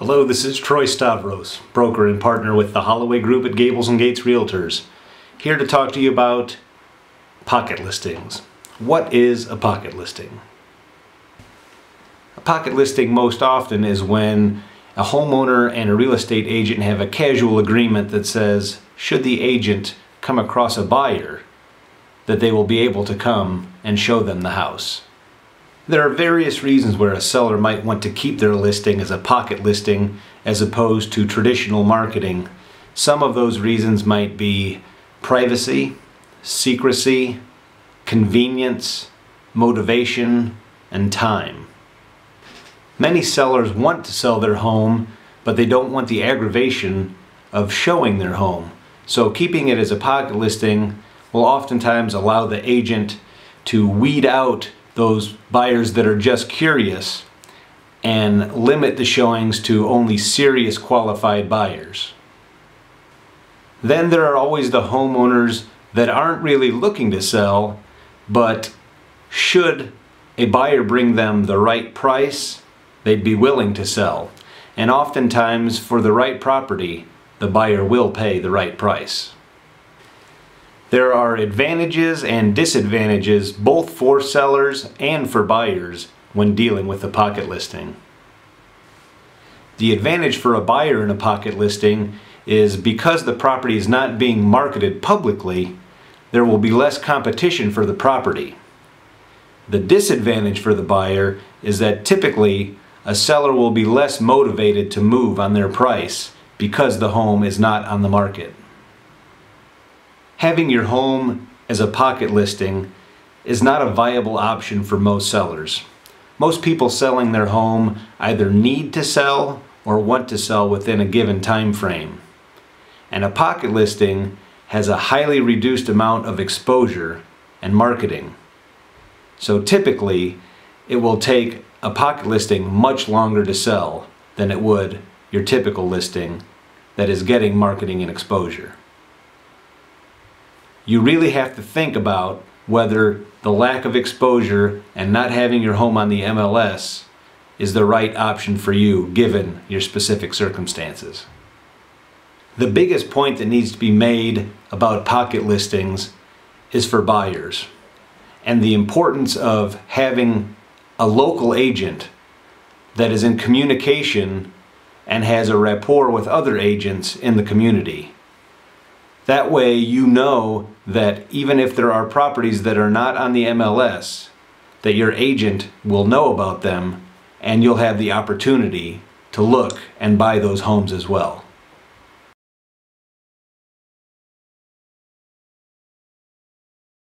Hello, this is Troy Stavros, broker and partner with the Holloway Group at Gables Gates Realtors, here to talk to you about pocket listings. What is a pocket listing? A pocket listing most often is when a homeowner and a real estate agent have a casual agreement that says, should the agent come across a buyer, that they will be able to come and show them the house. There are various reasons where a seller might want to keep their listing as a pocket listing as opposed to traditional marketing. Some of those reasons might be privacy, secrecy, convenience, motivation, and time. Many sellers want to sell their home, but they don't want the aggravation of showing their home. So keeping it as a pocket listing will oftentimes allow the agent to weed out those buyers that are just curious and limit the showings to only serious qualified buyers. Then there are always the homeowners that aren't really looking to sell, but should a buyer bring them the right price, they'd be willing to sell. And oftentimes for the right property, the buyer will pay the right price. There are advantages and disadvantages both for sellers and for buyers when dealing with a pocket listing. The advantage for a buyer in a pocket listing is because the property is not being marketed publicly, there will be less competition for the property. The disadvantage for the buyer is that typically a seller will be less motivated to move on their price because the home is not on the market. Having your home as a pocket listing is not a viable option for most sellers. Most people selling their home either need to sell or want to sell within a given time frame. And a pocket listing has a highly reduced amount of exposure and marketing. So typically, it will take a pocket listing much longer to sell than it would your typical listing that is getting marketing and exposure. You really have to think about whether the lack of exposure and not having your home on the MLS is the right option for you given your specific circumstances. The biggest point that needs to be made about pocket listings is for buyers and the importance of having a local agent that is in communication and has a rapport with other agents in the community. That way you know that even if there are properties that are not on the MLS, that your agent will know about them and you'll have the opportunity to look and buy those homes as well.